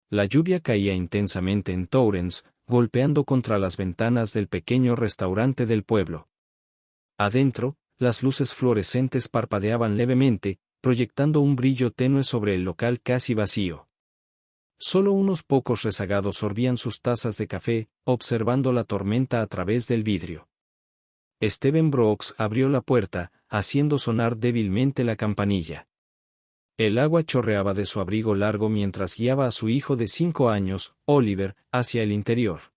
La lluvia caía intensamente en Torrance, golpeando contra las ventanas del pequeño restaurante del pueblo. Adentro, las luces fluorescentes parpadeaban levemente, proyectando un brillo tenue sobre el local casi vacío. Solo unos pocos rezagados sorbían sus tazas de café, observando la tormenta a través del vidrio. Steven Brooks abrió la puerta, haciendo sonar débilmente la campanilla. El agua chorreaba de su abrigo largo mientras guiaba a su hijo de 5 años, Oliver, hacia el interior.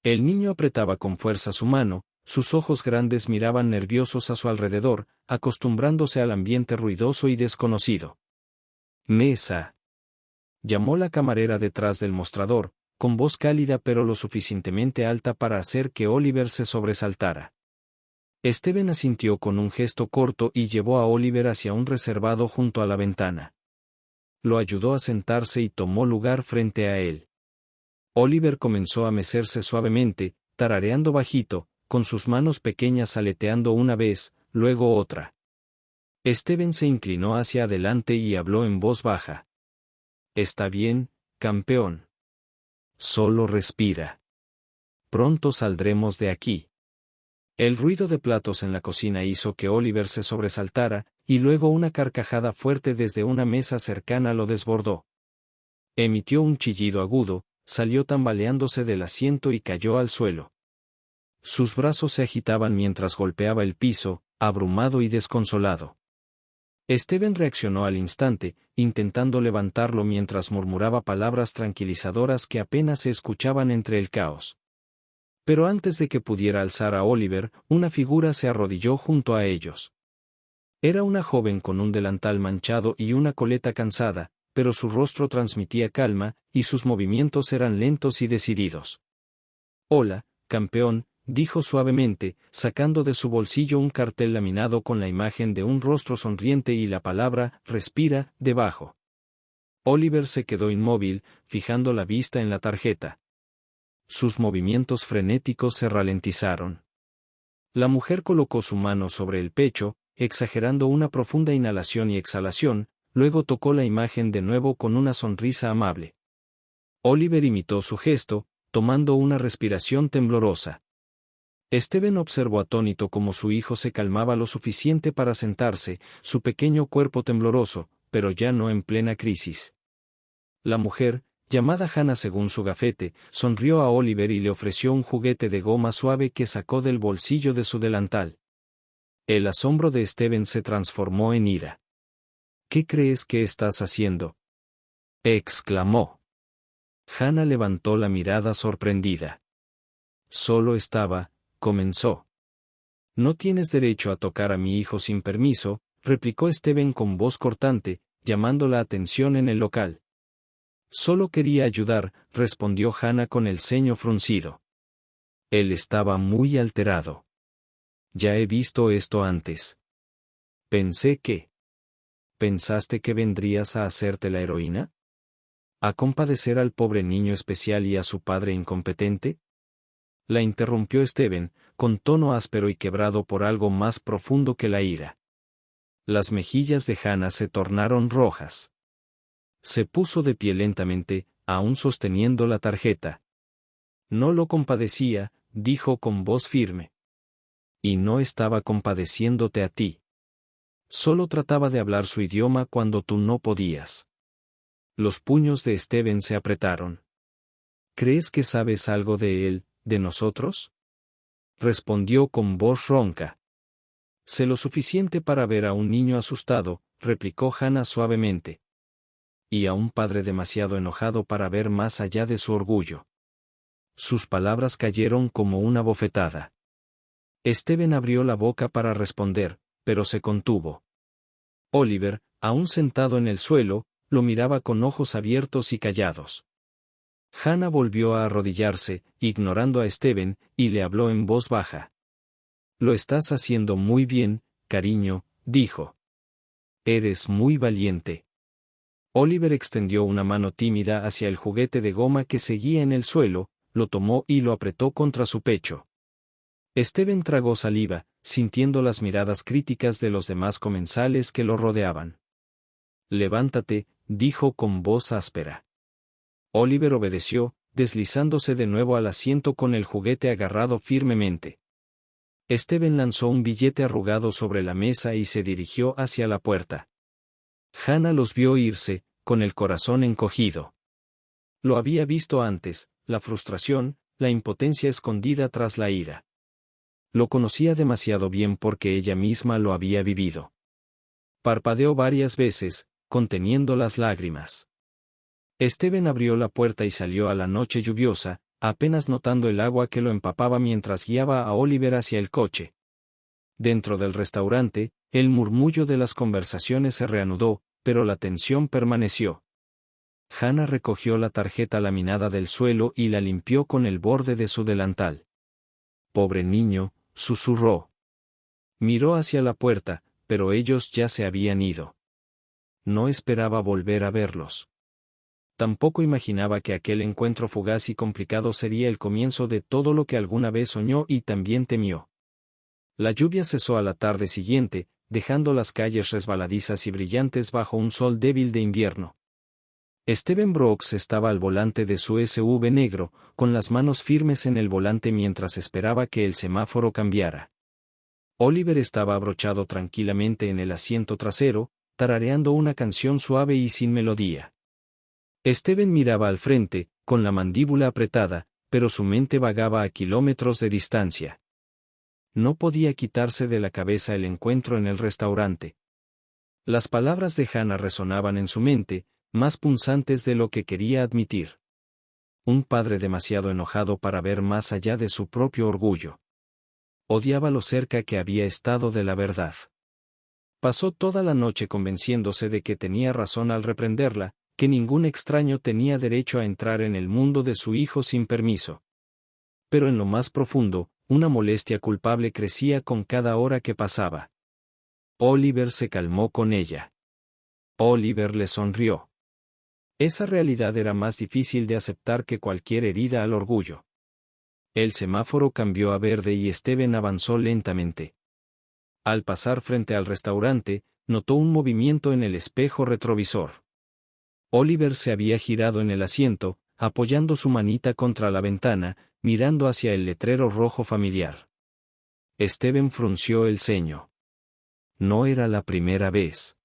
El niño apretaba con fuerza su mano, sus ojos grandes miraban nerviosos a su alrededor, acostumbrándose al ambiente ruidoso y desconocido. «Mesa», llamó la camarera detrás del mostrador, con voz cálida pero lo suficientemente alta para hacer que Oliver se sobresaltara. Steven asintió con un gesto corto y llevó a Oliver hacia un reservado junto a la ventana. Lo ayudó a sentarse y tomó lugar frente a él. Oliver comenzó a mecerse suavemente, tarareando bajito, con sus manos pequeñas aleteando una vez, luego otra. Steven se inclinó hacia adelante y habló en voz baja. «Está bien, campeón. Solo respira. Pronto saldremos de aquí». El ruido de platos en la cocina hizo que Oliver se sobresaltara, y luego una carcajada fuerte desde una mesa cercana lo desbordó. Emitió un chillido agudo, salió tambaleándose del asiento y cayó al suelo. Sus brazos se agitaban mientras golpeaba el piso, abrumado y desconsolado. Steven reaccionó al instante, intentando levantarlo mientras murmuraba palabras tranquilizadoras que apenas se escuchaban entre el caos. Pero antes de que pudiera alzar a Oliver, una figura se arrodilló junto a ellos. Era una joven con un delantal manchado y una coleta cansada, pero su rostro transmitía calma, y sus movimientos eran lentos y decididos. «Hola, campeón», dijo suavemente, sacando de su bolsillo un cartel laminado con la imagen de un rostro sonriente y la palabra «respira» debajo. Oliver se quedó inmóvil, fijando la vista en la tarjeta. Sus movimientos frenéticos se ralentizaron. La mujer colocó su mano sobre el pecho, exagerando una profunda inhalación y exhalación, luego tocó la imagen de nuevo con una sonrisa amable. Oliver imitó su gesto, tomando una respiración temblorosa. Steven observó atónito cómo su hijo se calmaba lo suficiente para sentarse, su pequeño cuerpo tembloroso, pero ya no en plena crisis. La mujer, llamada Hannah según su gafete, sonrió a Oliver y le ofreció un juguete de goma suave que sacó del bolsillo de su delantal. El asombro de Steven se transformó en ira. «¿Qué crees que estás haciendo?», exclamó. Hannah levantó la mirada sorprendida. «Solo estaba», comenzó. «No tienes derecho a tocar a mi hijo sin permiso», replicó Steven con voz cortante, llamando la atención en el local. «Solo quería ayudar», respondió Hannah con el ceño fruncido. Él estaba muy alterado. «Ya he visto esto antes. Pensé que... ¿Pensaste que vendrías a hacerte la heroína? ¿A compadecer al pobre niño especial y a su padre incompetente?», la interrumpió Steven, con tono áspero y quebrado por algo más profundo que la ira. Las mejillas de Hannah se tornaron rojas. Se puso de pie lentamente, aún sosteniendo la tarjeta. «No lo compadecía», dijo con voz firme. «Y no estaba compadeciéndote a ti. Solo trataba de hablar su idioma cuando tú no podías». Los puños de Steven se apretaron. «¿Crees que sabes algo de él, de nosotros?», respondió con voz ronca. «Sé lo suficiente para ver a un niño asustado», replicó Hannah suavemente. «Y a un padre demasiado enojado para ver más allá de su orgullo». Sus palabras cayeron como una bofetada. Steven abrió la boca para responder, pero se contuvo. Oliver, aún sentado en el suelo, lo miraba con ojos abiertos y callados. Hannah volvió a arrodillarse, ignorando a Steven, y le habló en voz baja. «Lo estás haciendo muy bien, cariño», dijo. «Eres muy valiente». Oliver extendió una mano tímida hacia el juguete de goma que seguía en el suelo, lo tomó y lo apretó contra su pecho. Steven tragó saliva, sintiendo las miradas críticas de los demás comensales que lo rodeaban. «Levántate», dijo con voz áspera. Oliver obedeció, deslizándose de nuevo al asiento con el juguete agarrado firmemente. Steven lanzó un billete arrugado sobre la mesa y se dirigió hacia la puerta. Hannah los vio irse, con el corazón encogido. Lo había visto antes, la frustración, la impotencia escondida tras la ira. Lo conocía demasiado bien porque ella misma lo había vivido. Parpadeó varias veces, conteniendo las lágrimas. Steven abrió la puerta y salió a la noche lluviosa, apenas notando el agua que lo empapaba mientras guiaba a Oliver hacia el coche. Dentro del restaurante, el murmullo de las conversaciones se reanudó, pero la tensión permaneció. Hannah recogió la tarjeta laminada del suelo y la limpió con el borde de su delantal. «Pobre niño», susurró. Miró hacia la puerta, pero ellos ya se habían ido. No esperaba volver a verlos. Tampoco imaginaba que aquel encuentro fugaz y complicado sería el comienzo de todo lo que alguna vez soñó y también temió. La lluvia cesó a la tarde siguiente, dejando las calles resbaladizas y brillantes bajo un sol débil de invierno. Steven Brooks estaba al volante de su SUV negro, con las manos firmes en el volante mientras esperaba que el semáforo cambiara. Oliver estaba abrochado tranquilamente en el asiento trasero, tarareando una canción suave y sin melodía. Steven miraba al frente, con la mandíbula apretada, pero su mente vagaba a kilómetros de distancia. No podía quitarse de la cabeza el encuentro en el restaurante. Las palabras de Hannah resonaban en su mente, más punzantes de lo que quería admitir. Un padre demasiado enojado para ver más allá de su propio orgullo. Odiaba lo cerca que había estado de la verdad. Pasó toda la noche convenciéndose de que tenía razón al reprenderla, que ningún extraño tenía derecho a entrar en el mundo de su hijo sin permiso. Pero en lo más profundo, una molestia culpable crecía con cada hora que pasaba. Oliver se calmó con ella. Oliver le sonrió. Esa realidad era más difícil de aceptar que cualquier herida al orgullo. El semáforo cambió a verde y Steven avanzó lentamente. Al pasar frente al restaurante, notó un movimiento en el espejo retrovisor. Oliver se había girado en el asiento, apoyando su manita contra la ventana, mirando hacia el letrero rojo familiar. Steven frunció el ceño. No era la primera vez.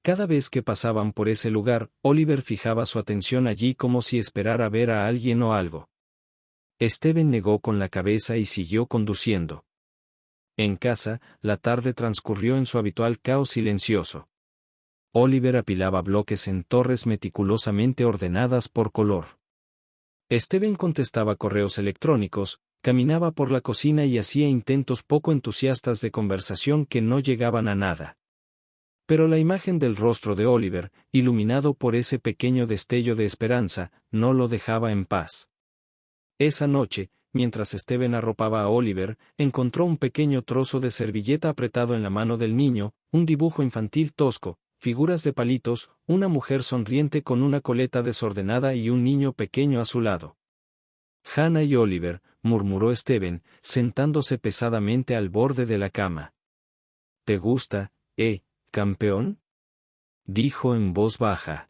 Cada vez que pasaban por ese lugar, Oliver fijaba su atención allí como si esperara ver a alguien o algo. Steven negó con la cabeza y siguió conduciendo. En casa, la tarde transcurrió en su habitual caos silencioso. Oliver apilaba bloques en torres meticulosamente ordenadas por color. Steven contestaba correos electrónicos, caminaba por la cocina y hacía intentos poco entusiastas de conversación que no llegaban a nada. Pero la imagen del rostro de Oliver, iluminado por ese pequeño destello de esperanza, no lo dejaba en paz. Esa noche, mientras Steven arropaba a Oliver, encontró un pequeño trozo de servilleta apretado en la mano del niño, un dibujo infantil tosco, figuras de palitos, una mujer sonriente con una coleta desordenada y un niño pequeño a su lado. Hannah y Oliver, murmuró Steven, sentándose pesadamente al borde de la cama. ¿Te gusta, campeón?, dijo en voz baja.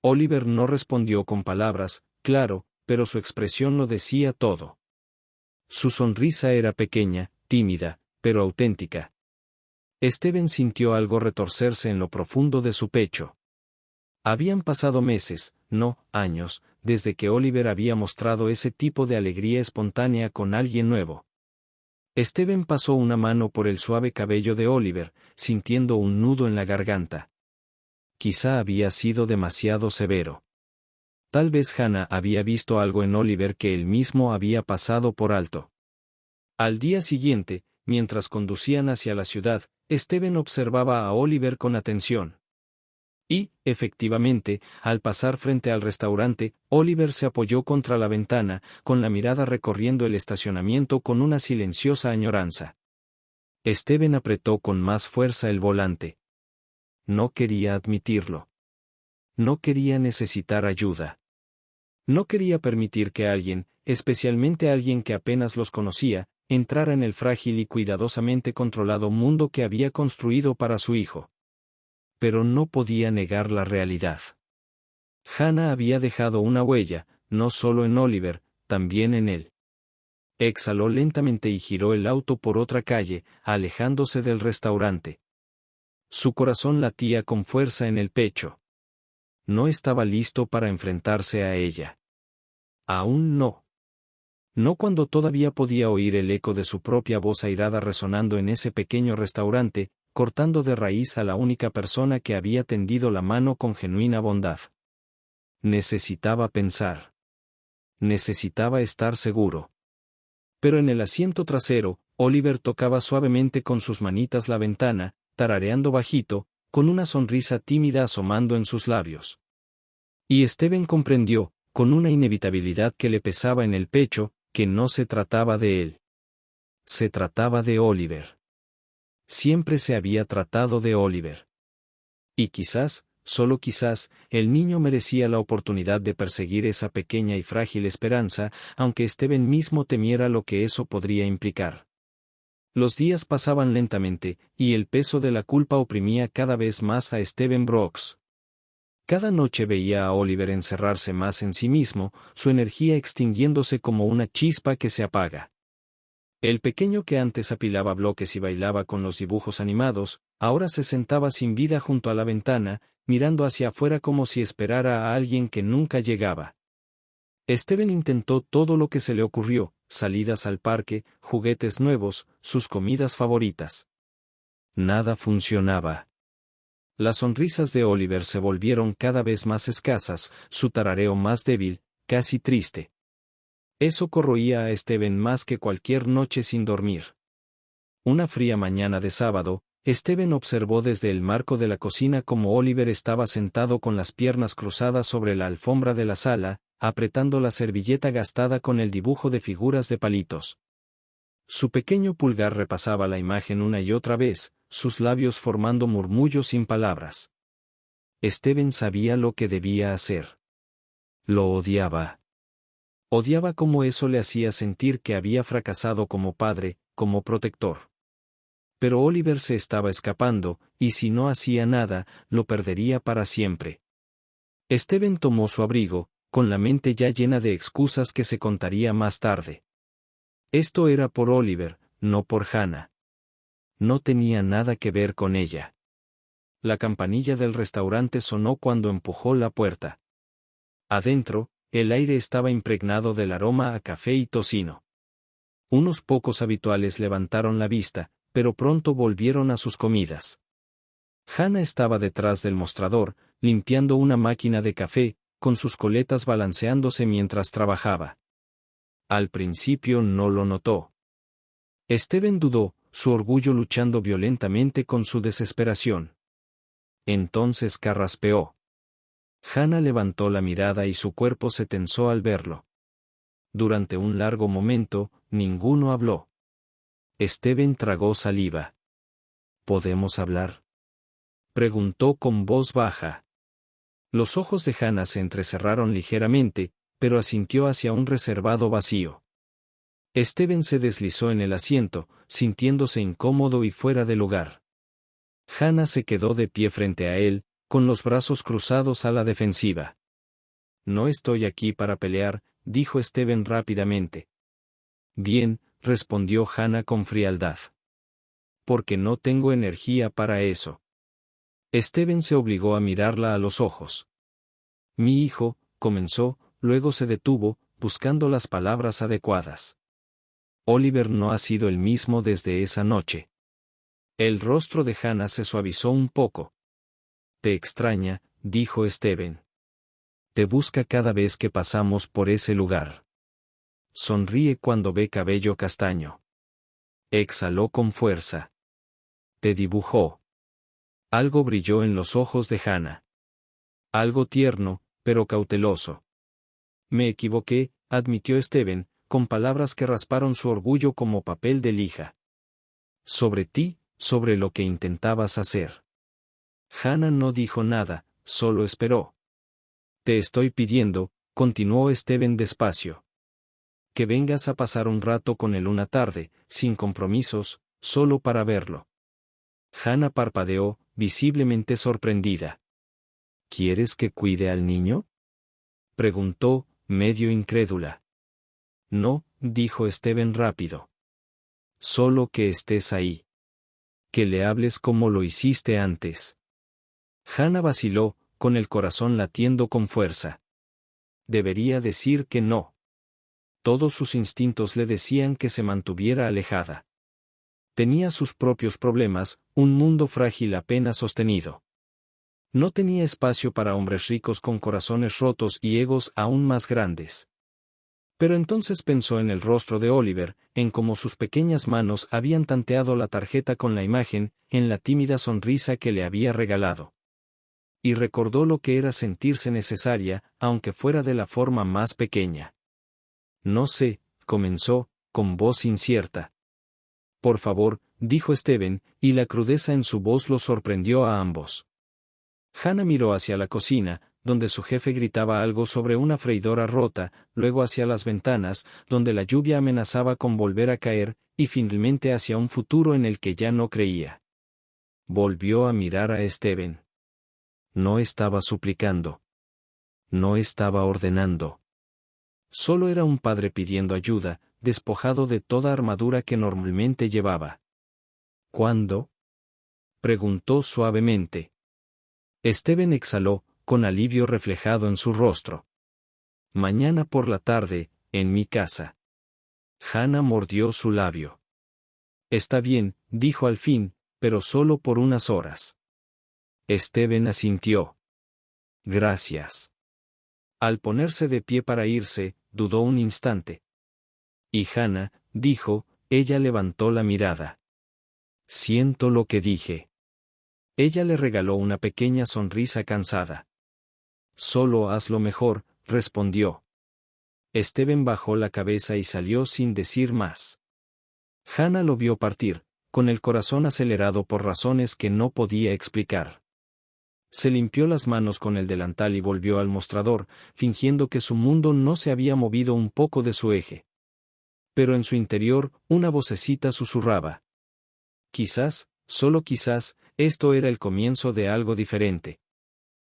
Oliver no respondió con palabras, claro, pero su expresión lo decía todo. Su sonrisa era pequeña, tímida, pero auténtica. Steven sintió algo retorcerse en lo profundo de su pecho. Habían pasado meses, no años, desde que Oliver había mostrado ese tipo de alegría espontánea con alguien nuevo. Steven pasó una mano por el suave cabello de Oliver, sintiendo un nudo en la garganta. Quizá había sido demasiado severo. Tal vez Hannah había visto algo en Oliver que él mismo había pasado por alto. Al día siguiente, mientras conducían hacia la ciudad, Steven observaba a Oliver con atención. Y, efectivamente, al pasar frente al restaurante, Oliver se apoyó contra la ventana, con la mirada recorriendo el estacionamiento con una silenciosa añoranza. Steven apretó con más fuerza el volante. No quería admitirlo. No quería necesitar ayuda. No quería permitir que alguien, especialmente alguien que apenas los conocía, entrara en el frágil y cuidadosamente controlado mundo que había construido para su hijo. Pero no podía negar la realidad. Hannah había dejado una huella, no solo en Oliver, también en él. Exhaló lentamente y giró el auto por otra calle, alejándose del restaurante. Su corazón latía con fuerza en el pecho. No estaba listo para enfrentarse a ella. Aún no. No cuando todavía podía oír el eco de su propia voz airada resonando en ese pequeño restaurante, cortando de raíz a la única persona que había tendido la mano con genuina bondad. Necesitaba pensar. Necesitaba estar seguro. Pero en el asiento trasero, Oliver tocaba suavemente con sus manitas la ventana, tarareando bajito, con una sonrisa tímida asomando en sus labios. Y Steven comprendió, con una inevitabilidad que le pesaba en el pecho, que no se trataba de él. Se trataba de Oliver. Siempre se había tratado de Oliver. Y quizás, solo quizás, el niño merecía la oportunidad de perseguir esa pequeña y frágil esperanza, aunque Steven mismo temiera lo que eso podría implicar. Los días pasaban lentamente, y el peso de la culpa oprimía cada vez más a Steven Brooks. Cada noche veía a Oliver encerrarse más en sí mismo, su energía extinguiéndose como una chispa que se apaga. El pequeño que antes apilaba bloques y bailaba con los dibujos animados, ahora se sentaba sin vida junto a la ventana, mirando hacia afuera como si esperara a alguien que nunca llegaba. Steven intentó todo lo que se le ocurrió, salidas al parque, juguetes nuevos, sus comidas favoritas. Nada funcionaba. Las sonrisas de Oliver se volvieron cada vez más escasas, su tarareo más débil, casi triste. Eso corroía a Steven más que cualquier noche sin dormir. Una fría mañana de sábado, Steven observó desde el marco de la cocina cómo Oliver estaba sentado con las piernas cruzadas sobre la alfombra de la sala, apretando la servilleta gastada con el dibujo de figuras de palitos. Su pequeño pulgar repasaba la imagen una y otra vez, sus labios formando murmullos sin palabras. Steven sabía lo que debía hacer. Lo odiaba. Odiaba cómo eso le hacía sentir que había fracasado como padre, como protector. Pero Oliver se estaba escapando, y si no hacía nada, lo perdería para siempre. Steven tomó su abrigo, con la mente ya llena de excusas que se contaría más tarde. Esto era por Oliver, no por Hannah. No tenía nada que ver con ella. La campanilla del restaurante sonó cuando empujó la puerta. Adentro, el aire estaba impregnado del aroma a café y tocino. Unos pocos habituales levantaron la vista, pero pronto volvieron a sus comidas. Hannah estaba detrás del mostrador, limpiando una máquina de café, con sus coletas balanceándose mientras trabajaba. Al principio no lo notó. Steven dudó, su orgullo luchando violentamente con su desesperación. Entonces carraspeó. Hannah levantó la mirada y su cuerpo se tensó al verlo. Durante un largo momento, ninguno habló. Steven tragó saliva. ¿Podemos hablar?, preguntó con voz baja. Los ojos de Hannah se entrecerraron ligeramente, pero asintió hacia un reservado vacío. Steven se deslizó en el asiento, sintiéndose incómodo y fuera de lugar. Hannah se quedó de pie frente a él, con los brazos cruzados a la defensiva. No estoy aquí para pelear, dijo Steven rápidamente. Bien, respondió Hannah con frialdad. Porque no tengo energía para eso. Steven se obligó a mirarla a los ojos. Mi hijo, comenzó, luego se detuvo, buscando las palabras adecuadas. Oliver no ha sido el mismo desde esa noche. El rostro de Hannah se suavizó un poco. Te extraña, dijo Steven. Te busca cada vez que pasamos por ese lugar. Sonríe cuando ve cabello castaño. Exhaló con fuerza. Te dibujó. Algo brilló en los ojos de Hannah. Algo tierno, pero cauteloso. Me equivoqué, admitió Steven, con palabras que rasparon su orgullo como papel de lija. Sobre ti, sobre lo que intentabas hacer. Hannah no dijo nada, solo esperó. Te estoy pidiendo, continuó Steven despacio. Que vengas a pasar un rato con él una tarde, sin compromisos, solo para verlo. Hannah parpadeó, visiblemente sorprendida. ¿Quieres que cuide al niño?, preguntó, medio incrédula. No, dijo Steven rápido. Solo que estés ahí. Que le hables como lo hiciste antes. Hannah vaciló, con el corazón latiendo con fuerza. Debería decir que no. Todos sus instintos le decían que se mantuviera alejada. Tenía sus propios problemas, un mundo frágil apenas sostenido. No tenía espacio para hombres ricos con corazones rotos y egos aún más grandes. Pero entonces pensó en el rostro de Oliver, en cómo sus pequeñas manos habían tanteado la tarjeta con la imagen, en la tímida sonrisa que le había regalado. Y recordó lo que era sentirse necesaria, aunque fuera de la forma más pequeña. No sé, comenzó, con voz incierta. Por favor, dijo Steven, y la crudeza en su voz los sorprendió a ambos. Hannah miró hacia la cocina, donde su jefe gritaba algo sobre una freidora rota, luego hacia las ventanas, donde la lluvia amenazaba con volver a caer, y finalmente hacia un futuro en el que ya no creía. Volvió a mirar a Steven. No estaba suplicando. No estaba ordenando. Solo era un padre pidiendo ayuda, despojado de toda armadura que normalmente llevaba. ¿Cuándo? Preguntó suavemente. Steven exhaló, con alivio reflejado en su rostro. Mañana por la tarde, en mi casa. Hannah mordió su labio. Está bien, dijo al fin, pero solo por unas horas. Steven asintió. Gracias. Al ponerse de pie para irse, dudó un instante. Y Hannah, dijo, ella levantó la mirada. Siento lo que dije. Ella le regaló una pequeña sonrisa cansada. Solo haz lo mejor, respondió. Steven bajó la cabeza y salió sin decir más. Hannah lo vio partir, con el corazón acelerado por razones que no podía explicar. Se limpió las manos con el delantal y volvió al mostrador, fingiendo que su mundo no se había movido un poco de su eje. Pero en su interior, una vocecita susurraba. Quizás, solo quizás, esto era el comienzo de algo diferente.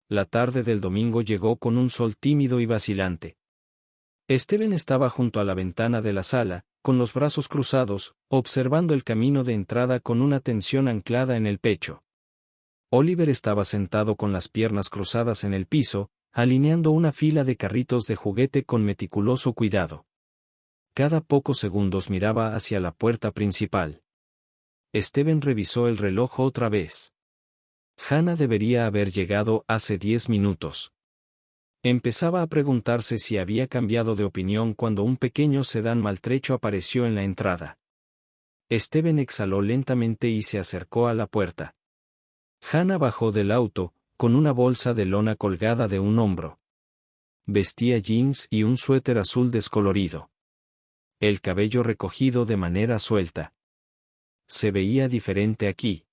La tarde del domingo llegó con un sol tímido y vacilante. Steven estaba junto a la ventana de la sala, con los brazos cruzados, observando el camino de entrada con una tensión anclada en el pecho. Oliver estaba sentado con las piernas cruzadas en el piso, alineando una fila de carritos de juguete con meticuloso cuidado. Cada pocos segundos miraba hacia la puerta principal. Steven revisó el reloj otra vez. Hannah debería haber llegado hace 10 minutos. Empezaba a preguntarse si había cambiado de opinión cuando un pequeño sedán maltrecho apareció en la entrada. Steven exhaló lentamente y se acercó a la puerta. Hannah bajó del auto, con una bolsa de lona colgada de un hombro. Vestía jeans y un suéter azul descolorido. El cabello recogido de manera suelta. Se veía diferente aquí.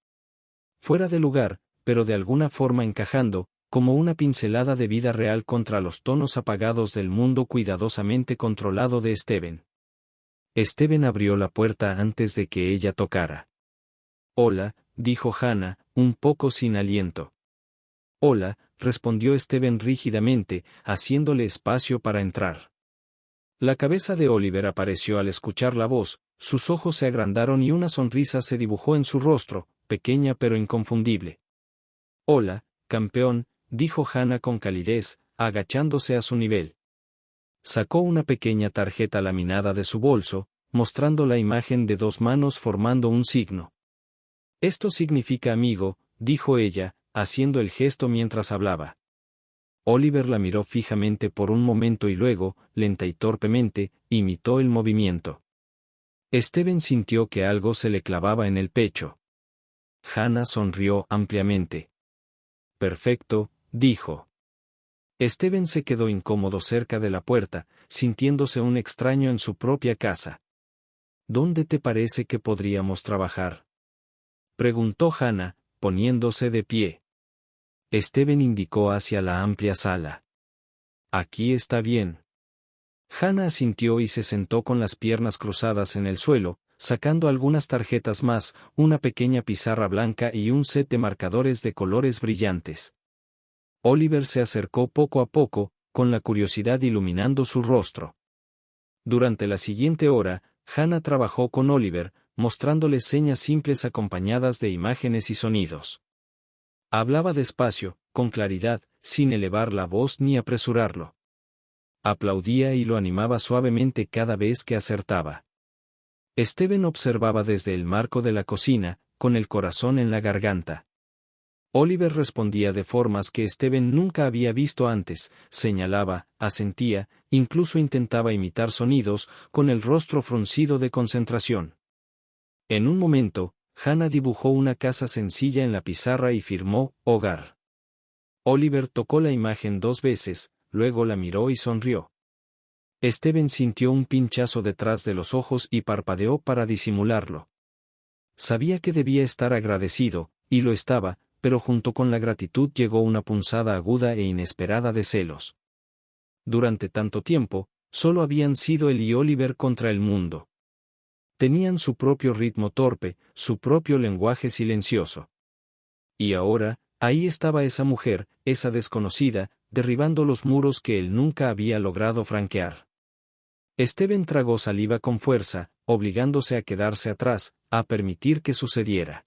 Fuera de lugar, pero de alguna forma encajando, como una pincelada de vida real contra los tonos apagados del mundo cuidadosamente controlado de Steven. Steven abrió la puerta antes de que ella tocara. Hola, dijo Hannah, un poco sin aliento. Hola, respondió Steven rígidamente, haciéndole espacio para entrar. La cabeza de Oliver apareció al escuchar la voz, sus ojos se agrandaron y una sonrisa se dibujó en su rostro, pequeña pero inconfundible. Hola, campeón, dijo Hannah con calidez, agachándose a su nivel. Sacó una pequeña tarjeta laminada de su bolso, mostrando la imagen de dos manos formando un signo. Esto significa amigo, dijo ella, haciendo el gesto mientras hablaba. Oliver la miró fijamente por un momento y luego, lenta y torpemente, imitó el movimiento. Steven sintió que algo se le clavaba en el pecho. Hannah sonrió ampliamente. Perfecto, dijo. Steven se quedó incómodo cerca de la puerta, sintiéndose un extraño en su propia casa. ¿Dónde te parece que podríamos trabajar? Preguntó Hannah, poniéndose de pie. Steven indicó hacia la amplia sala. Aquí está bien. Hannah asintió y se sentó con las piernas cruzadas en el suelo, sacando algunas tarjetas más, una pequeña pizarra blanca y un set de marcadores de colores brillantes. Oliver se acercó poco a poco, con la curiosidad iluminando su rostro. Durante la siguiente hora, Hannah trabajó con Oliver, mostrándole señas simples acompañadas de imágenes y sonidos. Hablaba despacio, con claridad, sin elevar la voz ni apresurarlo. Aplaudía y lo animaba suavemente cada vez que acertaba. Steven observaba desde el marco de la cocina, con el corazón en la garganta. Oliver respondía de formas que Steven nunca había visto antes, señalaba, asentía, incluso intentaba imitar sonidos, con el rostro fruncido de concentración. En un momento, Hannah dibujó una casa sencilla en la pizarra y firmó, hogar. Oliver tocó la imagen 2 veces, luego la miró y sonrió. Steven sintió un pinchazo detrás de los ojos y parpadeó para disimularlo. Sabía que debía estar agradecido, y lo estaba, pero junto con la gratitud llegó una punzada aguda e inesperada de celos. Durante tanto tiempo, solo habían sido él y Oliver contra el mundo. Tenían su propio ritmo torpe, su propio lenguaje silencioso. Y ahora, ahí estaba esa mujer, esa desconocida, derribando los muros que él nunca había logrado franquear. Steven tragó saliva con fuerza, obligándose a quedarse atrás, a permitir que sucediera.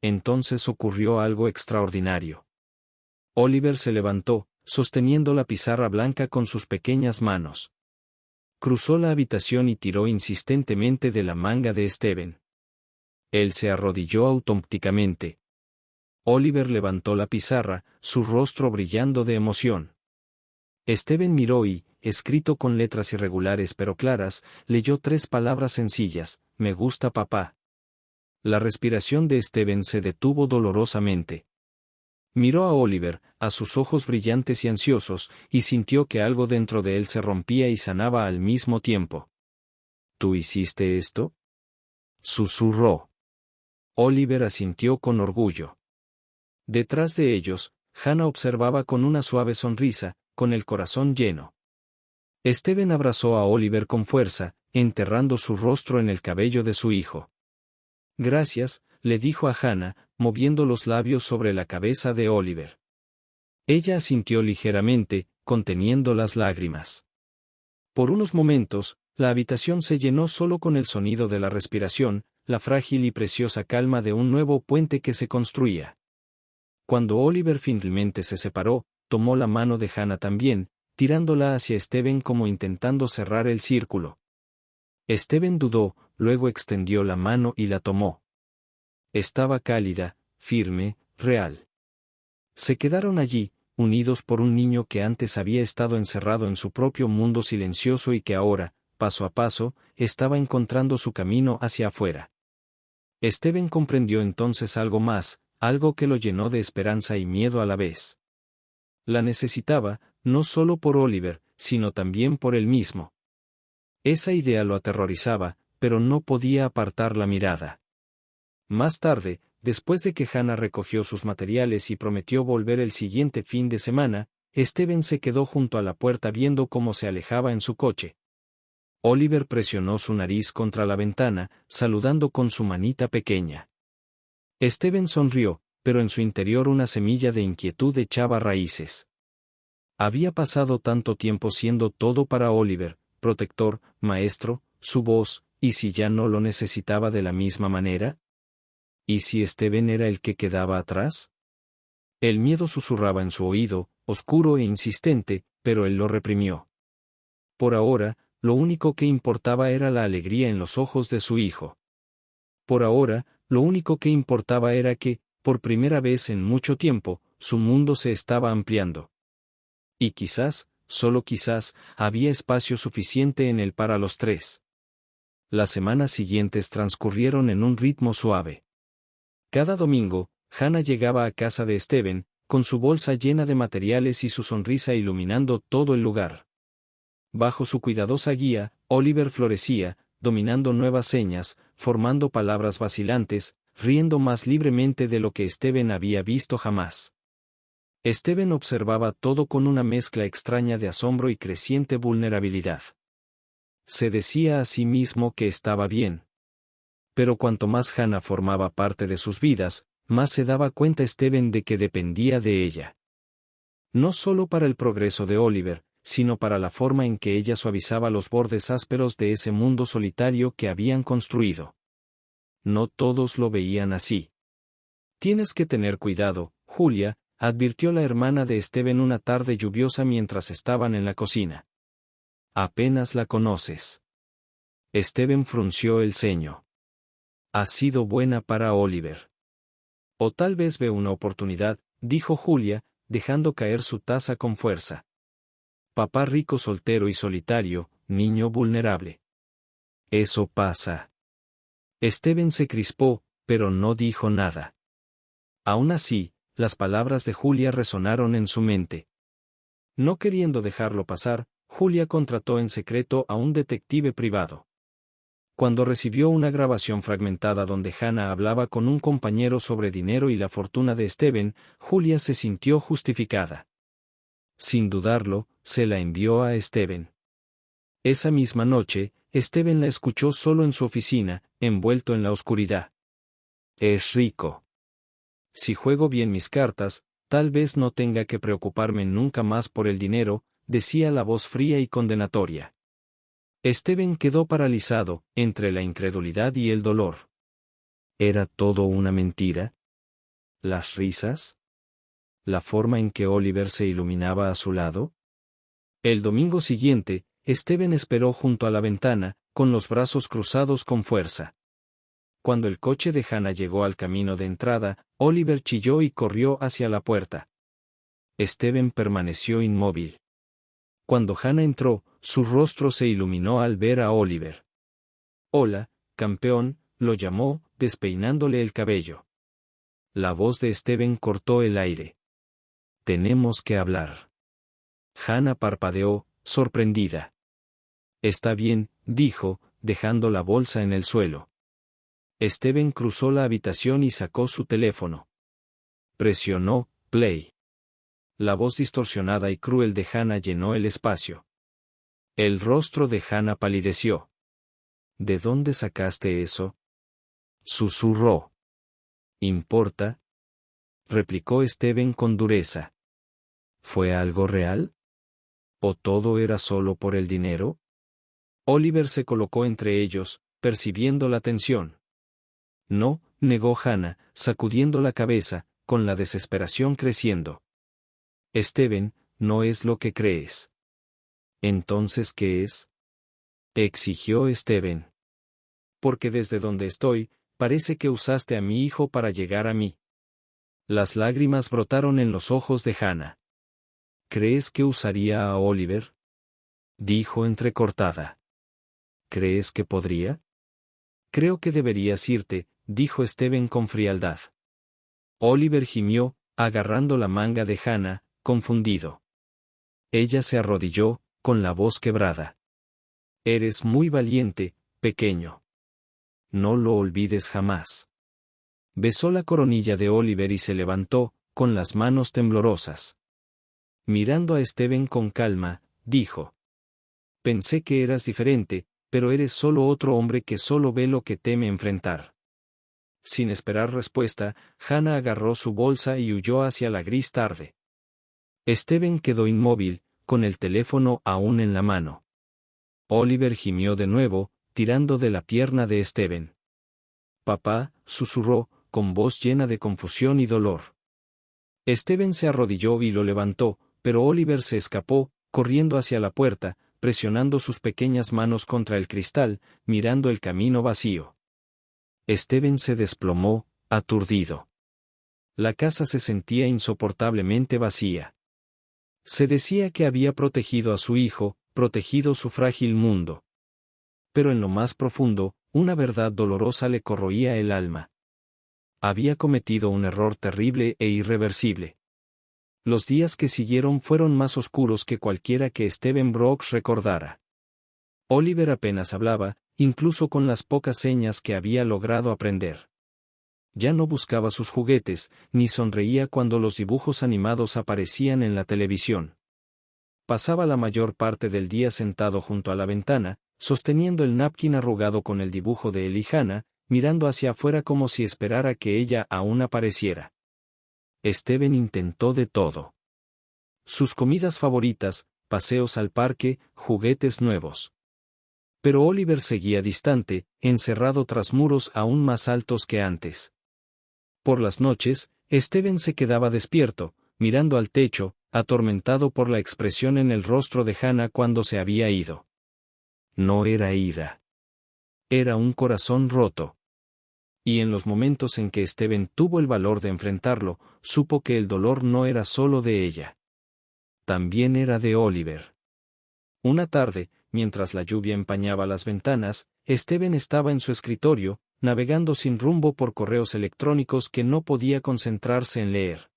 Entonces ocurrió algo extraordinario. Oliver se levantó, sosteniendo la pizarra blanca con sus pequeñas manos. Cruzó la habitación y tiró insistentemente de la manga de Steven. Él se arrodilló automáticamente. Oliver levantó la pizarra, su rostro brillando de emoción. Steven miró y, escrito con letras irregulares pero claras, leyó 3 palabras sencillas: me gusta papá. La respiración de Steven se detuvo dolorosamente. Miró a Oliver, a sus ojos brillantes y ansiosos, y sintió que algo dentro de él se rompía y sanaba al mismo tiempo. ¿Tú hiciste esto?, susurró. Oliver asintió con orgullo. Detrás de ellos, Hannah observaba con una suave sonrisa, con el corazón lleno. Steven abrazó a Oliver con fuerza, enterrando su rostro en el cabello de su hijo. Gracias, le dijo a Hannah, moviendo los labios sobre la cabeza de Oliver. Ella asintió ligeramente, conteniendo las lágrimas. Por unos momentos, la habitación se llenó solo con el sonido de la respiración, la frágil y preciosa calma de un nuevo puente que se construía. Cuando Oliver finalmente se separó, tomó la mano de Hannah también, tirándola hacia Steven como intentando cerrar el círculo. Steven dudó, luego extendió la mano y la tomó. Estaba cálida, firme, real. Se quedaron allí, unidos por un niño que antes había estado encerrado en su propio mundo silencioso y que ahora, paso a paso, estaba encontrando su camino hacia afuera. Steven comprendió entonces algo más, algo que lo llenó de esperanza y miedo a la vez. La necesitaba, no solo por Oliver, sino también por él mismo. Esa idea lo aterrorizaba, pero no podía apartar la mirada. Más tarde, después de que Hannah recogió sus materiales y prometió volver el siguiente fin de semana, Steven se quedó junto a la puerta viendo cómo se alejaba en su coche. Oliver presionó su nariz contra la ventana, saludando con su manita pequeña. Steven sonrió, pero en su interior una semilla de inquietud echaba raíces. Había pasado tanto tiempo siendo todo para Oliver, protector, maestro, su voz, ¿y si ya no lo necesitaba de la misma manera? ¿Y si Steven era el que quedaba atrás? El miedo susurraba en su oído, oscuro e insistente, pero él lo reprimió. Por ahora, lo único que importaba era la alegría en los ojos de su hijo. Por ahora, lo único que importaba era que, por primera vez en mucho tiempo, su mundo se estaba ampliando. Y quizás, solo quizás, había espacio suficiente en él para los 3. Las semanas siguientes transcurrieron en un ritmo suave. Cada domingo, Hannah llegaba a casa de Steven, con su bolsa llena de materiales y su sonrisa iluminando todo el lugar. Bajo su cuidadosa guía, Oliver florecía, dominando nuevas señas, formando palabras vacilantes, riendo más libremente de lo que Steven había visto jamás. Steven observaba todo con una mezcla extraña de asombro y creciente vulnerabilidad. Se decía a sí mismo que estaba bien. Pero cuanto más Hannah formaba parte de sus vidas, más se daba cuenta Steven de que dependía de ella. No solo para el progreso de Oliver, sino para la forma en que ella suavizaba los bordes ásperos de ese mundo solitario que habían construido. No todos lo veían así. Tienes que tener cuidado, Julia, advirtió la hermana de Steven una tarde lluviosa mientras estaban en la cocina. Apenas la conoces. Steven frunció el ceño. Ha sido buena para Oliver. O tal vez ve una oportunidad, dijo Julia, dejando caer su taza con fuerza. Papá rico soltero y solitario, niño vulnerable. Eso pasa. Steven se crispó, pero no dijo nada. Aún así, las palabras de Julia resonaron en su mente. No queriendo dejarlo pasar, Julia contrató en secreto a un detective privado. Cuando recibió una grabación fragmentada donde Hannah hablaba con un compañero sobre dinero y la fortuna de Steven, Julia se sintió justificada. Sin dudarlo, se la envió a Steven. Esa misma noche, Steven la escuchó solo en su oficina, envuelto en la oscuridad. Es rico. Si juego bien mis cartas, tal vez no tenga que preocuparme nunca más por el dinero, decía la voz fría y condenatoria. Steven quedó paralizado, entre la incredulidad y el dolor. ¿Era todo una mentira? ¿Las risas? ¿La forma en que Oliver se iluminaba a su lado? El domingo siguiente, Steven esperó junto a la ventana, con los brazos cruzados con fuerza. Cuando el coche de Hannah llegó al camino de entrada, Oliver chilló y corrió hacia la puerta. Steven permaneció inmóvil. Cuando Hannah entró, su rostro se iluminó al ver a Oliver. «Hola, campeón», lo llamó, despeinándole el cabello. La voz de Steven cortó el aire. «Tenemos que hablar». Hannah parpadeó, sorprendida. «Está bien», dijo, dejando la bolsa en el suelo. Steven cruzó la habitación y sacó su teléfono. Presionó play. La voz distorsionada y cruel de Hannah llenó el espacio. El rostro de Hannah palideció. ¿De dónde sacaste eso?, susurró. ¿Importa?, replicó Steven con dureza. ¿Fue algo real? ¿O todo era solo por el dinero? Oliver se colocó entre ellos, percibiendo la tensión. No, negó Hannah, sacudiendo la cabeza, con la desesperación creciendo. Steven, no es lo que crees. ¿Entonces qué es?, exigió Steven. Porque desde donde estoy, parece que usaste a mi hijo para llegar a mí. Las lágrimas brotaron en los ojos de Hannah. ¿Crees que usaría a Oliver?, dijo entrecortada. ¿Crees que podría? Creo que deberías irte, dijo Steven con frialdad. Oliver gimió, agarrando la manga de Hannah, confundido. Ella se arrodilló, con la voz quebrada. Eres muy valiente, pequeño. No lo olvides jamás. Besó la coronilla de Oliver y se levantó, con las manos temblorosas. Mirando a Steven con calma, dijo. Pensé que eras diferente, pero eres solo otro hombre que solo ve lo que teme enfrentar. Sin esperar respuesta, Hannah agarró su bolsa y huyó hacia la gris tarde. Steven quedó inmóvil, con el teléfono aún en la mano. Oliver gimió de nuevo, tirando de la pierna de Steven. Papá, susurró, con voz llena de confusión y dolor. Steven se arrodilló y lo levantó, pero Oliver se escapó, corriendo hacia la puerta, presionando sus pequeñas manos contra el cristal, mirando el camino vacío. Steven se desplomó, aturdido. La casa se sentía insoportablemente vacía. Se decía que había protegido a su hijo, protegido su frágil mundo. Pero en lo más profundo, una verdad dolorosa le corroía el alma. Había cometido un error terrible e irreversible. Los días que siguieron fueron más oscuros que cualquiera que Steven Brooks recordara. Oliver apenas hablaba, incluso con las pocas señas que había logrado aprender. Ya no buscaba sus juguetes, ni sonreía cuando los dibujos animados aparecían en la televisión. Pasaba la mayor parte del día sentado junto a la ventana, sosteniendo el napkin arrugado con el dibujo de él y Hannah, mirando hacia afuera como si esperara que ella aún apareciera. Steven intentó de todo. sus comidas favoritas, paseos al parque, juguetes nuevos. Pero Oliver seguía distante, encerrado tras muros aún más altos que antes. Por las noches, Steven se quedaba despierto, mirando al techo, atormentado por la expresión en el rostro de Hannah cuando se había ido. No era ira. Era un corazón roto. Y en los momentos en que Steven tuvo el valor de enfrentarlo, supo que el dolor no era solo de ella. También era de Oliver. Una tarde, mientras la lluvia empañaba las ventanas, Steven estaba en su escritorio, navegando sin rumbo por correos electrónicos que no podía concentrarse en leer.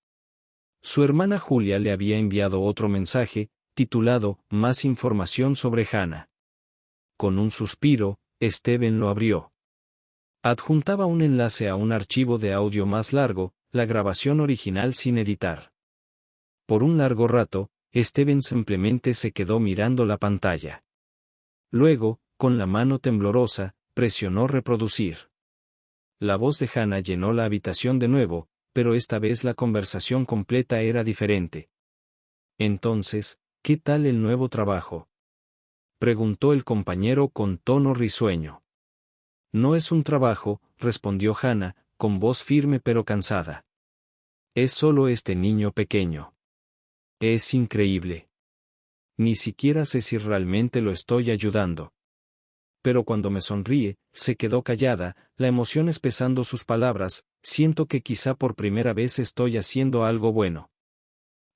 Su hermana Julia le había enviado otro mensaje, titulado Más información sobre Hannah. Con un suspiro, Steven lo abrió. Adjuntaba un enlace a un archivo de audio más largo, la grabación original sin editar. Por un largo rato, Steven simplemente se quedó mirando la pantalla. Luego, con la mano temblorosa, presionó reproducir. La voz de Hannah llenó la habitación de nuevo, pero esta vez la conversación completa era diferente. Entonces, ¿qué tal el nuevo trabajo?, preguntó el compañero con tono risueño. No es un trabajo, respondió Hannah, con voz firme pero cansada. Es solo este niño pequeño. Es increíble. Ni siquiera sé si realmente lo estoy ayudando. Pero cuando me sonríe, se quedó callada, la emoción espesando sus palabras, siento que quizá por primera vez estoy haciendo algo bueno.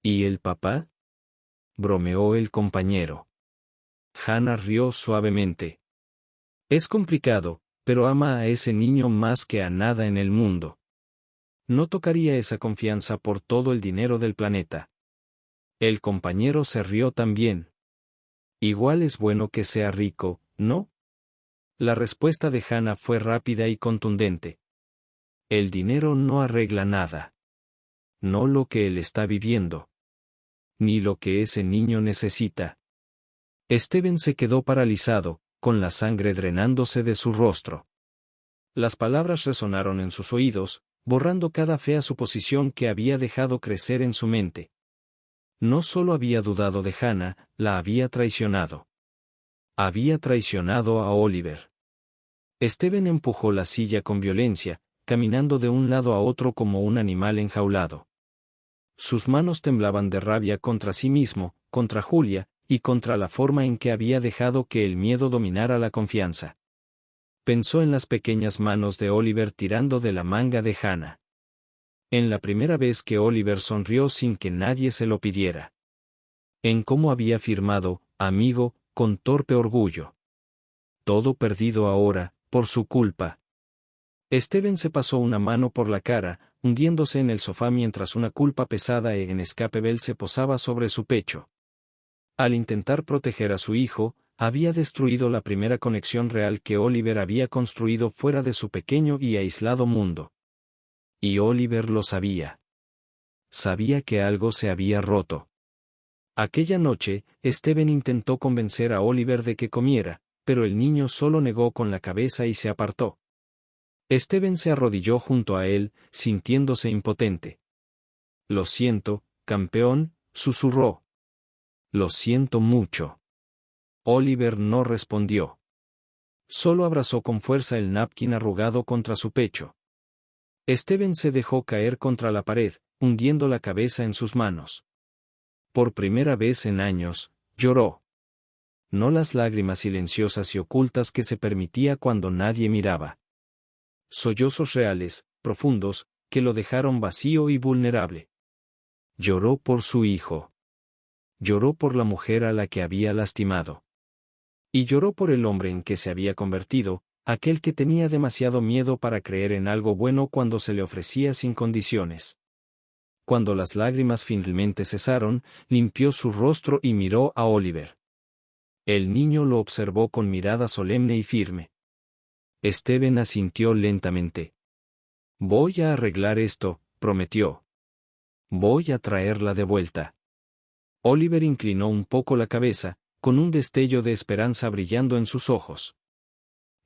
¿Y el papá?, bromeó el compañero. Hannah rió suavemente. Es complicado, pero ama a ese niño más que a nada en el mundo. No tocaría esa confianza por todo el dinero del planeta. El compañero se rió también. Igual es bueno que sea rico, ¿no? La respuesta de Hannah fue rápida y contundente. El dinero no arregla nada. No lo que él está viviendo. Ni lo que ese niño necesita. Steven se quedó paralizado, con la sangre drenándose de su rostro. Las palabras resonaron en sus oídos, borrando cada fea suposición que había dejado crecer en su mente. No solo había dudado de Hannah, la había traicionado. Había traicionado a Oliver. Steven empujó la silla con violencia, caminando de un lado a otro como un animal enjaulado. Sus manos temblaban de rabia contra sí mismo, contra Julia, y contra la forma en que había dejado que el miedo dominara la confianza. Pensó en las pequeñas manos de Oliver tirando de la manga de Hannah. En la primera vez que Oliver sonrió sin que nadie se lo pidiera. En cómo había firmado, amigo, con torpe orgullo. Todo perdido ahora, por su culpa. Steven se pasó una mano por la cara, hundiéndose en el sofá mientras una culpa pesada e inescapable se posaba sobre su pecho. Al intentar proteger a su hijo, había destruido la primera conexión real que Oliver había construido fuera de su pequeño y aislado mundo. Y Oliver lo sabía. Sabía que algo se había roto. Aquella noche, Steven intentó convencer a Oliver de que comiera, pero el niño solo negó con la cabeza y se apartó. Steven se arrodilló junto a él, sintiéndose impotente. Lo siento, campeón, susurró. Lo siento mucho. Oliver no respondió. Solo abrazó con fuerza el napkin arrugado contra su pecho. Steven se dejó caer contra la pared, hundiendo la cabeza en sus manos. Por primera vez en años, lloró. No las lágrimas silenciosas y ocultas que se permitía cuando nadie miraba. Sollozos reales, profundos, que lo dejaron vacío y vulnerable. Lloró por su hijo. Lloró por la mujer a la que había lastimado. Y lloró por el hombre en que se había convertido, aquel que tenía demasiado miedo para creer en algo bueno cuando se le ofrecía sin condiciones. Cuando las lágrimas finalmente cesaron, limpió su rostro y miró a Oliver. El niño lo observó con mirada solemne y firme. Steven asintió lentamente. Voy a arreglar esto, prometió. Voy a traerla de vuelta. Oliver inclinó un poco la cabeza, con un destello de esperanza brillando en sus ojos.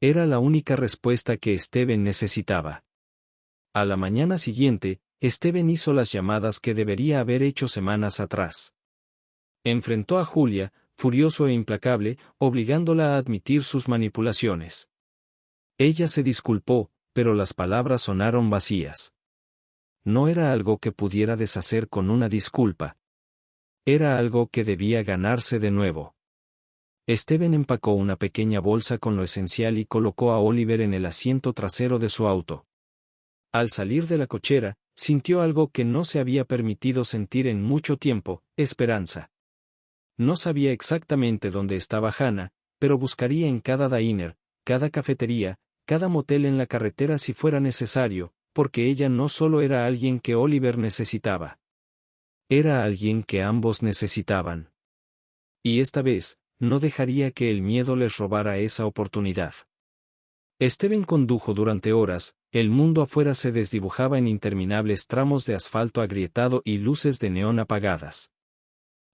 Era la única respuesta que Steven necesitaba. A la mañana siguiente, Steven hizo las llamadas que debería haber hecho semanas atrás. Enfrentó a Julia, furioso e implacable, obligándola a admitir sus manipulaciones. Ella se disculpó, pero las palabras sonaron vacías. No era algo que pudiera deshacer con una disculpa. Era algo que debía ganarse de nuevo. Steven empacó una pequeña bolsa con lo esencial y colocó a Oliver en el asiento trasero de su auto. Al salir de la cochera, sintió algo que no se había permitido sentir en mucho tiempo: esperanza. No sabía exactamente dónde estaba Hannah, pero buscaría en cada diner, cada cafetería, cada motel en la carretera si fuera necesario, porque ella no solo era alguien que Oliver necesitaba. Era alguien que ambos necesitaban. Y esta vez, no dejaría que el miedo les robara esa oportunidad. Steven condujo durante horas, el mundo afuera se desdibujaba en interminables tramos de asfalto agrietado y luces de neón apagadas.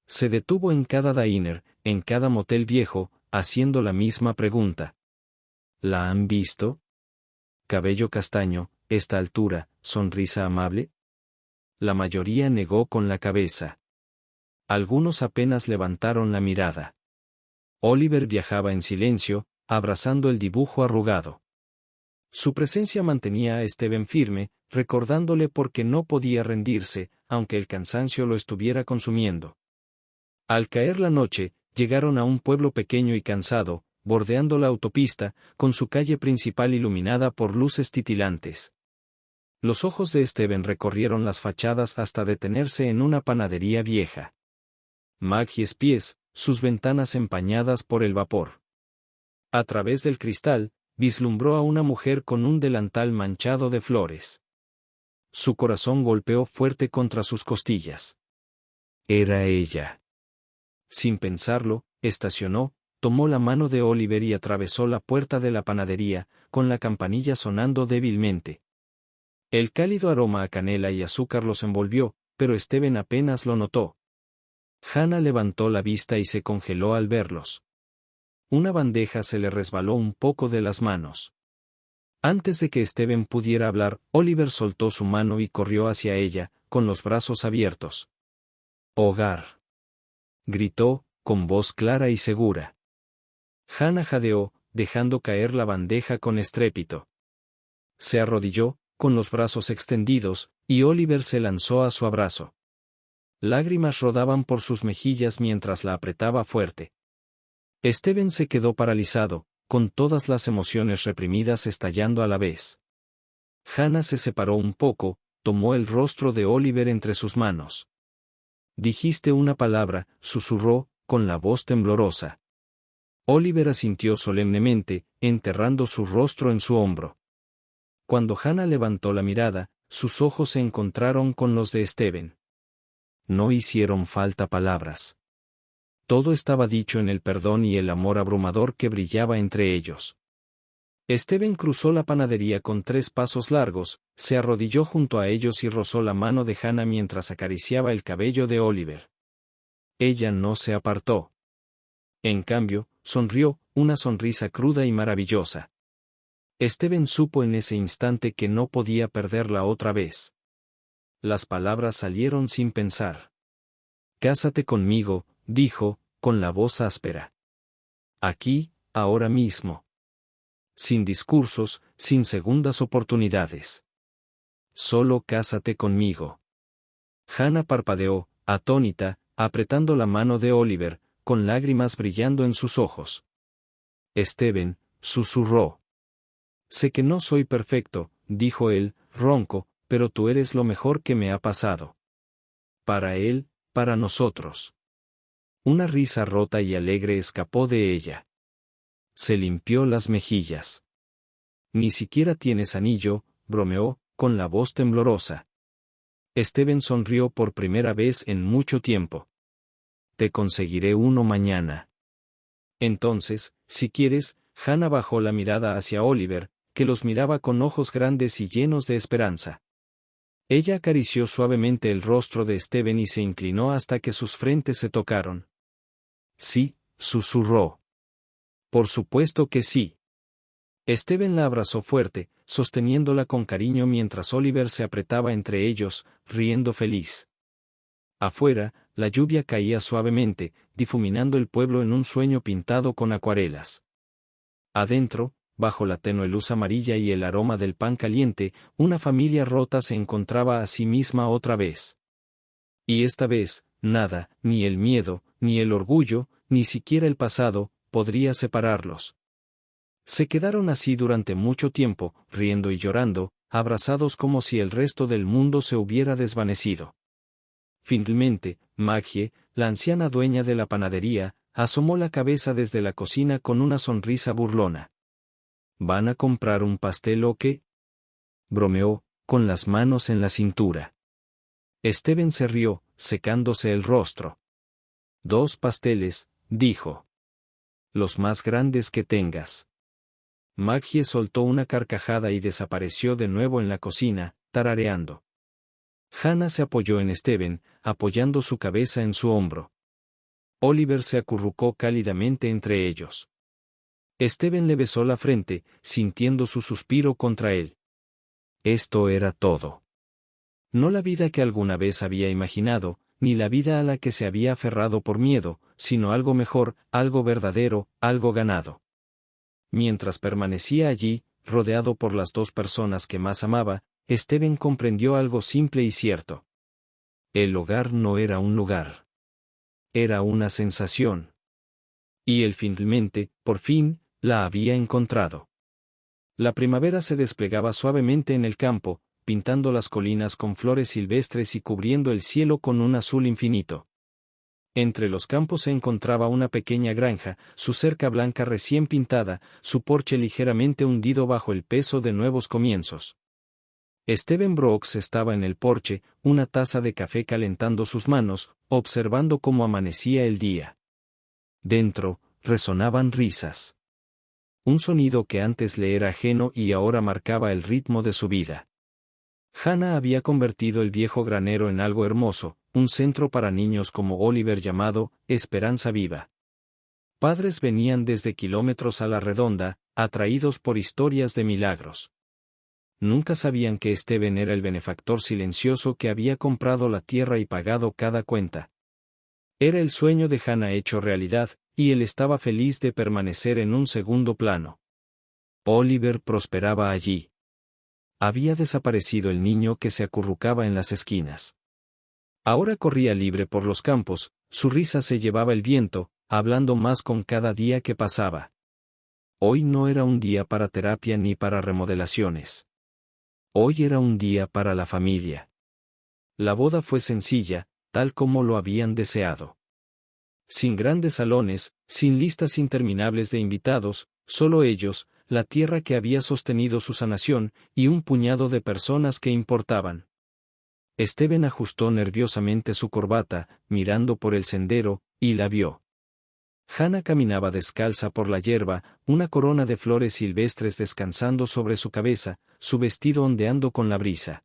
Se detuvo en cada diner, en cada motel viejo, haciendo la misma pregunta. ¿La han visto? Cabello castaño, esta altura, sonrisa amable. La mayoría negó con la cabeza. Algunos apenas levantaron la mirada. Oliver viajaba en silencio, abrazando el dibujo arrugado. Su presencia mantenía a Steven firme, recordándole por qué no podía rendirse, aunque el cansancio lo estuviera consumiendo. Al caer la noche, llegaron a un pueblo pequeño y cansado, bordeando la autopista, con su calle principal iluminada por luces titilantes. Los ojos de Steven recorrieron las fachadas hasta detenerse en una panadería vieja. Maggie's pies, sus ventanas empañadas por el vapor. A través del cristal, vislumbró a una mujer con un delantal manchado de flores. Su corazón golpeó fuerte contra sus costillas. Era ella. Sin pensarlo, estacionó, tomó la mano de Oliver y atravesó la puerta de la panadería, con la campanilla sonando débilmente. El cálido aroma a canela y azúcar los envolvió, pero Steven apenas lo notó. Hannah levantó la vista y se congeló al verlos. Una bandeja se le resbaló un poco de las manos. Antes de que Steven pudiera hablar, Oliver soltó su mano y corrió hacia ella, con los brazos abiertos. «Hogar», gritó, con voz clara y segura. Hannah jadeó, dejando caer la bandeja con estrépito. Se arrodilló, con los brazos extendidos, y Oliver se lanzó a su abrazo. Lágrimas rodaban por sus mejillas mientras la apretaba fuerte. Steven se quedó paralizado, con todas las emociones reprimidas estallando a la vez. Hannah se separó un poco, tomó el rostro de Oliver entre sus manos. «Dijiste una palabra», susurró, con la voz temblorosa. Oliver asintió solemnemente, enterrando su rostro en su hombro. Cuando Hannah levantó la mirada, sus ojos se encontraron con los de Steven. No hicieron falta palabras. Todo estaba dicho en el perdón y el amor abrumador que brillaba entre ellos. Steven cruzó la panadería con 3 pasos largos, se arrodilló junto a ellos y rozó la mano de Hannah mientras acariciaba el cabello de Oliver. Ella no se apartó. En cambio, sonrió, una sonrisa cruda y maravillosa. Steven supo en ese instante que no podía perderla otra vez. Las palabras salieron sin pensar. «Cásate conmigo», dijo, con la voz áspera. «Aquí, ahora mismo. Sin discursos, sin segundas oportunidades. Solo cásate conmigo». Hannah parpadeó, atónita, apretando la mano de Oliver, con lágrimas brillando en sus ojos. «Steven», susurró. «Sé que no soy perfecto», dijo él, ronco, «pero tú eres lo mejor que me ha pasado. Para él, para nosotros». Una risa rota y alegre escapó de ella. Se limpió las mejillas. «Ni siquiera tienes anillo», bromeó, con la voz temblorosa. Steven sonrió por primera vez en mucho tiempo. «Te conseguiré uno mañana». Entonces, si quieres, Hannah bajó la mirada hacia Oliver, que los miraba con ojos grandes y llenos de esperanza. Ella acarició suavemente el rostro de Steven y se inclinó hasta que sus frentes se tocaron. «Sí», susurró. «Por supuesto que sí». Steven la abrazó fuerte, sosteniéndola con cariño mientras Oliver se apretaba entre ellos, riendo feliz. Afuera, la lluvia caía suavemente, difuminando el pueblo en un sueño pintado con acuarelas. Adentro, bajo la tenue luz amarilla y el aroma del pan caliente, una familia rota se encontraba a sí misma otra vez. Y esta vez, nada, ni el miedo, ni el orgullo, ni siquiera el pasado, podría separarlos. Se quedaron así durante mucho tiempo, riendo y llorando, abrazados como si el resto del mundo se hubiera desvanecido. Finalmente, Maggie, la anciana dueña de la panadería, asomó la cabeza desde la cocina con una sonrisa burlona. ¿Van a comprar un pastel o qué?, bromeó, con las manos en la cintura. Steven se rió, secándose el rostro. 2 pasteles, dijo. Los más grandes que tengas. Maggie soltó una carcajada y desapareció de nuevo en la cocina, tarareando. Hannah se apoyó en Steven, apoyando su cabeza en su hombro. Oliver se acurrucó cálidamente entre ellos. Steven le besó la frente, sintiendo su suspiro contra él. Esto era todo. No la vida que alguna vez había imaginado, ni la vida a la que se había aferrado por miedo, sino algo mejor, algo verdadero, algo ganado. Mientras permanecía allí, rodeado por las 2 personas que más amaba, Steven comprendió algo simple y cierto. El hogar no era un lugar. Era una sensación. Y él finalmente, por fin, la había encontrado. La primavera se desplegaba suavemente en el campo, pintando las colinas con flores silvestres y cubriendo el cielo con un azul infinito. Entre los campos se encontraba una pequeña granja, su cerca blanca recién pintada, su porche ligeramente hundido bajo el peso de nuevos comienzos. Steven Brooks estaba en el porche, una taza de café calentando sus manos, observando cómo amanecía el día. Dentro, resonaban risas. Un sonido que antes le era ajeno y ahora marcaba el ritmo de su vida. Hannah había convertido el viejo granero en algo hermoso, un centro para niños como Oliver llamado Esperanza Viva. Padres venían desde kilómetros a la redonda, atraídos por historias de milagros. Nunca sabían que Steven era el benefactor silencioso que había comprado la tierra y pagado cada cuenta. Era el sueño de Hannah hecho realidad, y él estaba feliz de permanecer en un segundo plano. Oliver prosperaba allí. Había desaparecido el niño que se acurrucaba en las esquinas. Ahora corría libre por los campos, su risa se llevaba el viento, hablando más con cada día que pasaba. Hoy no era un día para terapia ni para remodelaciones. Hoy era un día para la familia. La boda fue sencilla, tal como lo habían deseado. Sin grandes salones, sin listas interminables de invitados, solo ellos, la tierra que había sostenido su sanación, y un puñado de personas que importaban. Steven ajustó nerviosamente su corbata, mirando por el sendero, y la vio. Hannah caminaba descalza por la hierba, una corona de flores silvestres descansando sobre su cabeza, su vestido ondeando con la brisa.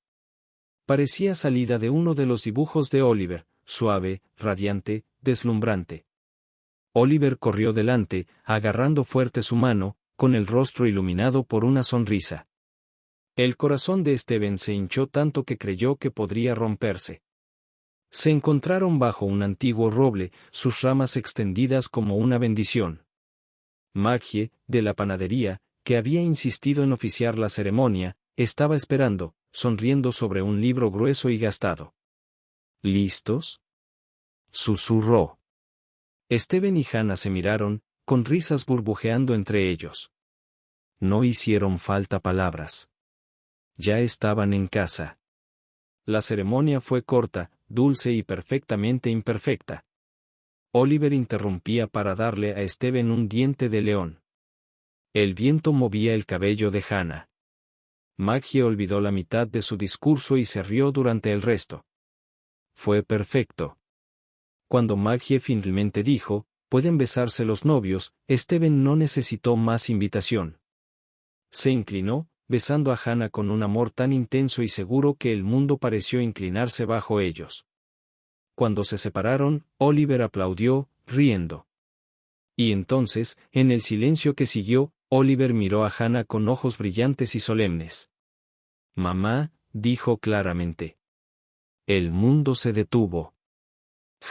Parecía salida de uno de los dibujos de Oliver, suave, radiante, deslumbrante. Oliver corrió delante, agarrando fuerte su mano, con el rostro iluminado por una sonrisa. El corazón de Steven se hinchó tanto que creyó que podría romperse. Se encontraron bajo un antiguo roble, sus ramas extendidas como una bendición. Maggie, de la panadería, que había insistido en oficiar la ceremonia, estaba esperando, sonriendo sobre un libro grueso y gastado. ¿Listos?, susurró. Steven y Hannah se miraron, con risas burbujeando entre ellos. No hicieron falta palabras. Ya estaban en casa. La ceremonia fue corta, dulce y perfectamente imperfecta. Oliver interrumpía para darle a Steven un diente de león. El viento movía el cabello de Hannah. Maggie olvidó la mitad de su discurso y se rió durante el resto. Fue perfecto. Cuando Maggie finalmente dijo, «Pueden besarse los novios», Steven no necesitó más invitación. Se inclinó, besando a Hannah con un amor tan intenso y seguro que el mundo pareció inclinarse bajo ellos. Cuando se separaron, Oliver aplaudió, riendo. Y entonces, en el silencio que siguió, Oliver miró a Hannah con ojos brillantes y solemnes. «Mamá», dijo claramente. El mundo se detuvo.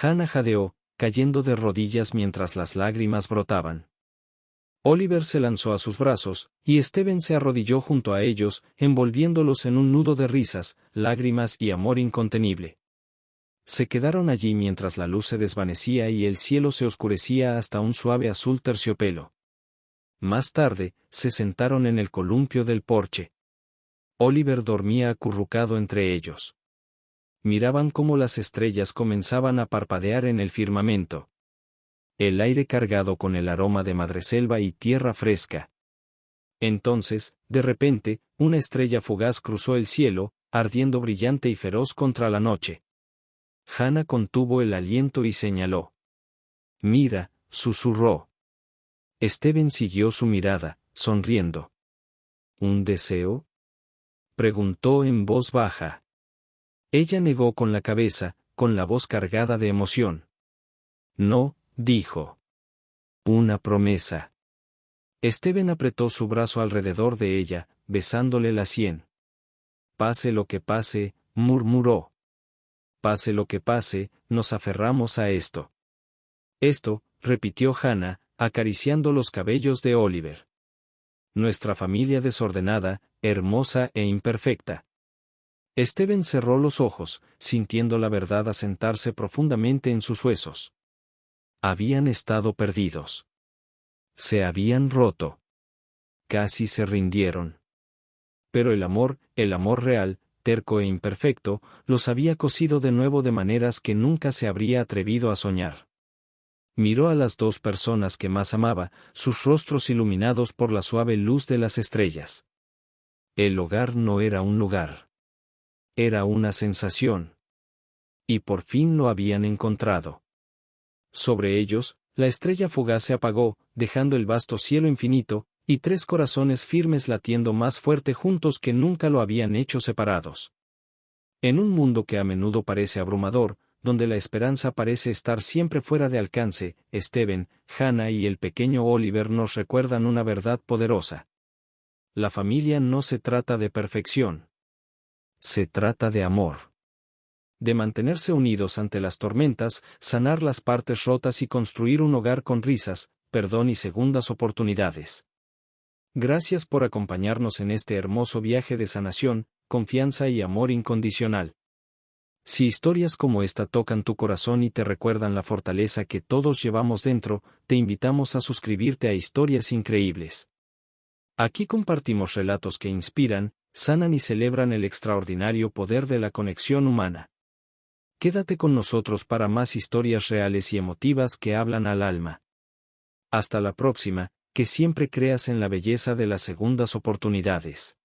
Hannah jadeó, cayendo de rodillas mientras las lágrimas brotaban. Oliver se lanzó a sus brazos, y Steven se arrodilló junto a ellos, envolviéndolos en un nudo de risas, lágrimas y amor incontenible. Se quedaron allí mientras la luz se desvanecía y el cielo se oscurecía hasta un suave azul terciopelo. Más tarde, se sentaron en el columpio del porche. Oliver dormía acurrucado entre ellos. Miraban cómo las estrellas comenzaban a parpadear en el firmamento. El aire cargado con el aroma de madreselva y tierra fresca. Entonces, de repente, una estrella fugaz cruzó el cielo, ardiendo brillante y feroz contra la noche. Hannah contuvo el aliento y señaló. «Mira», susurró. Steven siguió su mirada, sonriendo. «¿Un deseo?», preguntó en voz baja. Ella negó con la cabeza, con la voz cargada de emoción. «No», dijo. «Una promesa». Steven apretó su brazo alrededor de ella, besándole la sien. «Pase lo que pase», murmuró. «Pase lo que pase, nos aferramos a esto». «Esto», repitió Hannah, acariciando los cabellos de Oliver. «Nuestra familia desordenada, hermosa e imperfecta». Steven cerró los ojos, sintiendo la verdad asentarse profundamente en sus huesos. Habían estado perdidos. Se habían roto. Casi se rindieron. Pero el amor real, terco e imperfecto, los había cosido de nuevo de maneras que nunca se habría atrevido a soñar. Miró a las dos personas que más amaba, sus rostros iluminados por la suave luz de las estrellas. El hogar no era un lugar. Era una sensación. Y por fin lo habían encontrado. Sobre ellos, la estrella fugaz se apagó, dejando el vasto cielo infinito, y tres corazones firmes latiendo más fuerte juntos que nunca lo habían hecho separados. En un mundo que a menudo parece abrumador, donde la esperanza parece estar siempre fuera de alcance, Steven, Hannah y el pequeño Oliver nos recuerdan una verdad poderosa. La familia no se trata de perfección. Se trata de amor. De mantenerse unidos ante las tormentas, sanar las partes rotas y construir un hogar con risas, perdón y segundas oportunidades. Gracias por acompañarnos en este hermoso viaje de sanación, confianza y amor incondicional. Si historias como esta tocan tu corazón y te recuerdan la fortaleza que todos llevamos dentro, te invitamos a suscribirte a Historias Increíbles. Aquí compartimos relatos que inspiran, sanan y celebran el extraordinario poder de la conexión humana. Quédate con nosotros para más historias reales y emotivas que hablan al alma. Hasta la próxima, que siempre creas en la belleza de las segundas oportunidades.